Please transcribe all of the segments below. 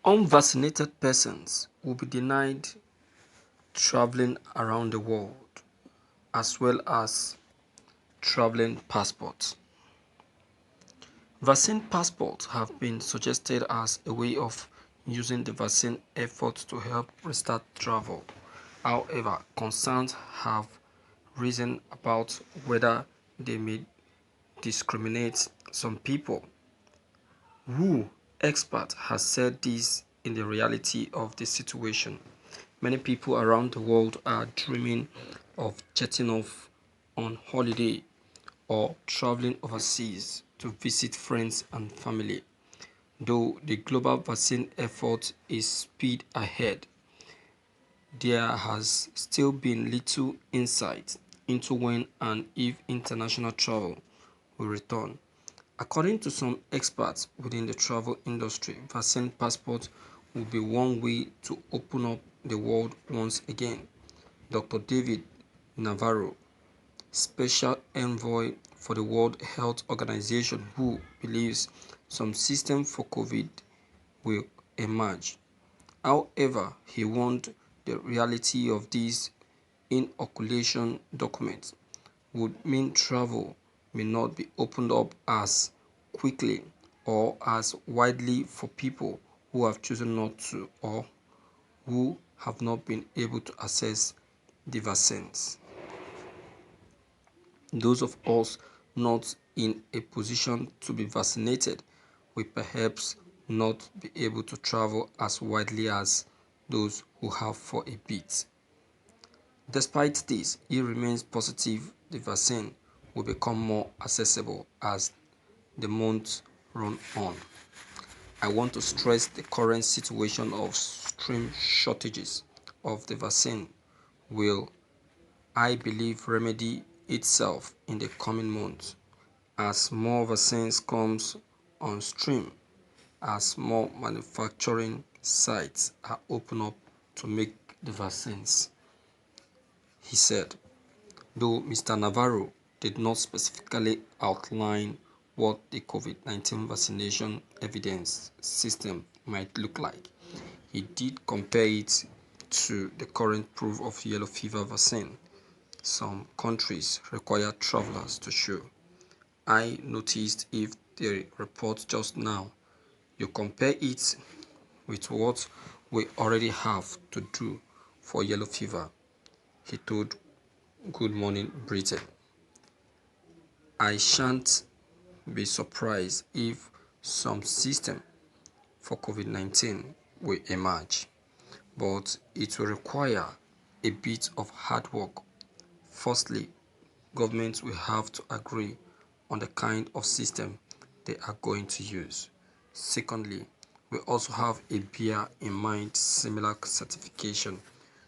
Unvaccinated persons will be denied traveling around the world as well as traveling passports. Vaccine passports have been suggested as a way of using the vaccine effort to help restart travel. However, concerns have risen about whether they may discriminate some people. Wu expert has said this in the reality of the situation. Many people around the world are dreaming of jetting off on holiday or traveling overseas to visit friends and family. Though the global vaccine effort is speed ahead, there has still been little insight into when and if international travel will return. According to some experts within the travel industry, vaccine passports will be one way to open up the world once again. Dr. David Navarro, Special Envoy for the World Health Organization, who believes some system for COVID will emerge. However, he warned the reality of these inoculation documents would mean travel may not be opened up as quickly or as widely for people who have chosen not to or who have not been able to access the vaccines. Those of us not in a position to be vaccinated will perhaps not be able to travel as widely as those who have for a bit. Despite this, he remains positive the vaccine will become more accessible as the months run on. I want to stress the current situation of extreme shortages of the vaccine will, I believe, remedy itself in the coming months as more vaccines comes on stream, as more manufacturing sites are opened up to make the vaccines, he said. Though Mr. Navarro did not specifically outline what the COVID-19 vaccination evidence system might look like, he did compare it to the current proof of yellow fever vaccine some countries require travelers to show. I noticed if the report just now, you compare it with what we already have to do for yellow fever, he told Good Morning Britain. I shan't be surprised if some system for COVID-19 will emerge, but it will require a bit of hard work. Firstly, governments will have to agree on the kind of system they are going to use. Secondly, we also have a bear in mind similar certification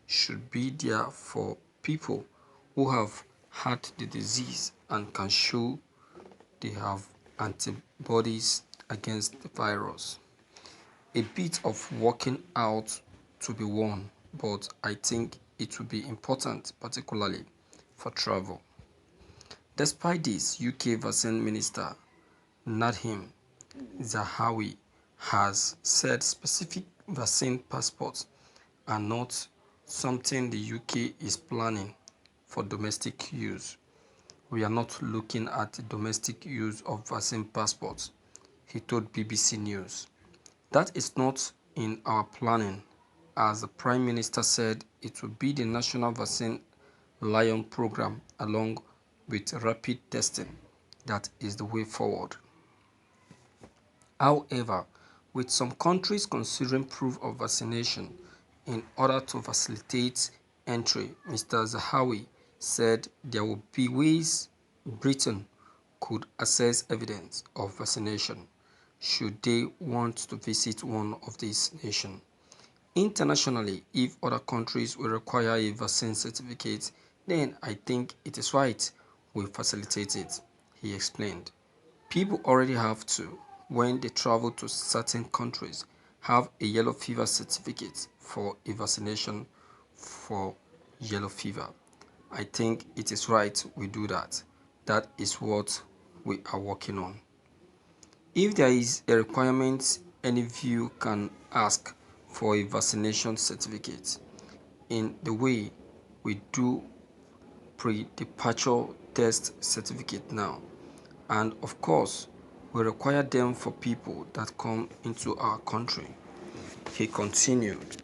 should be there for people who have had the disease and can show they have antibodies against the virus. A bit of working out to be won, but I think it will be important, particularly for travel. Despite this, UK Vaccine Minister Nadhim Zahawi has said specific vaccine passports are not something the UK is planning for domestic use. We are not looking at the domestic use of vaccine passports, he told BBC News. That is not in our planning, as the Prime Minister said it will be the National Vaccine Lion program along with rapid testing that is the way forward. However, with some countries considering proof of vaccination in order to facilitate entry, Mr. Zahawi said there would be ways Britain could access evidence of vaccination should they want to visit one of these nations. Internationally, if other countries will require a vaccine certificate, then I think it is right we facilitate it, he explained. People already have to, when they travel to certain countries, have a yellow fever certificate for a vaccination for yellow fever. I think it is right we do that. That is what we are working on. If there is a requirement any of you can ask for a vaccination certificate in the way we do pre-departure test certificate now, and of course we require them for people that come into our country. He continued,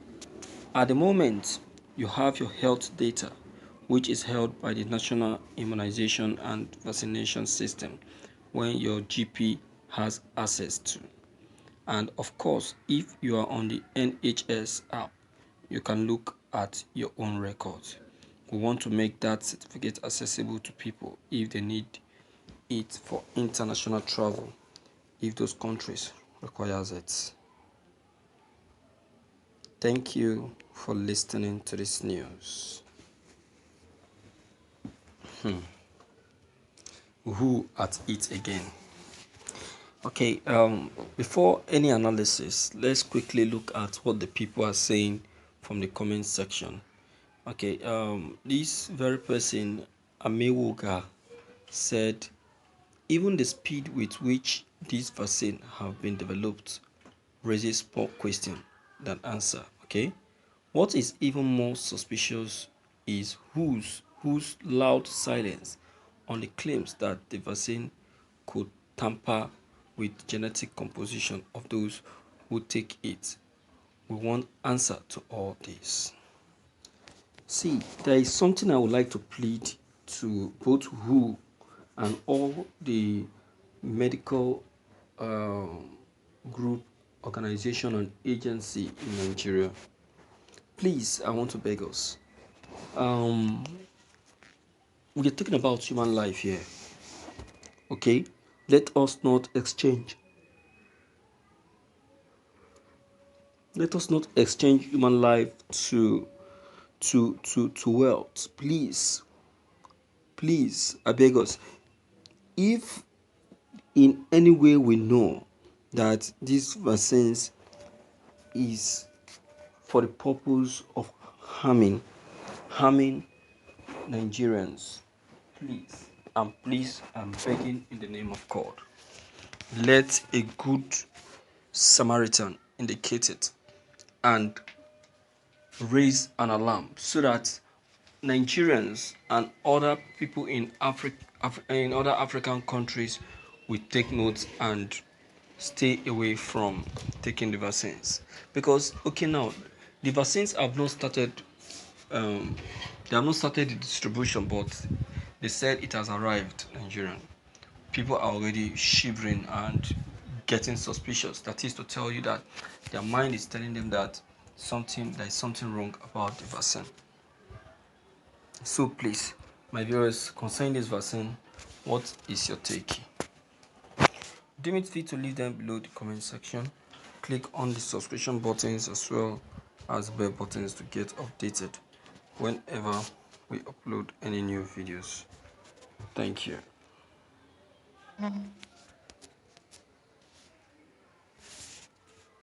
at the moment you have your health data, which is held by the National Immunization and Vaccination System, when your GP has access to. And of course, if you are on the NHS app, you can look at your own records. We want to make that certificate accessible to people if they need it for international travel, if those countries requires it. Thank you for listening to this news. Who at it again? Okay, before any analysis, let's quickly look at what the people are saying from the comment section. Okay, this very person, Amewoga, said even the speed with which these vaccines have been developed raises more question than answer. Okay, what is even more suspicious is whose loud silence on the claims that the vaccine could tamper with genetic composition of those who take it. We want answer to all this. See, there is something I would like to plead to both WHO and all the medical group, organization, and agency in Nigeria. Please, I want to beg us. We are talking about human life here. Okay, let us not exchange. Let us not exchange human life to wealth. Please, I beg us. If in any way we know that these vaccines is for the purpose of harming Nigerians, please, I'm begging in the name of God, let a good Samaritan indicate it and raise an alarm so that Nigerians and other people in in other African countries will take note and stay away from taking the vaccines. Because okay, now the vaccines have not started. They have not started the distribution, but they said it has arrived in Nigeria. People are already shivering and getting suspicious. That is to tell you that their mind is telling them that there is something wrong about the vaccine. So please, my viewers, concerning this vaccine, what is your take? Deem it fit to leave them below the comment section. Click on the subscription buttons as well as bell buttons to get updated whenever we upload any new videos. Thank you.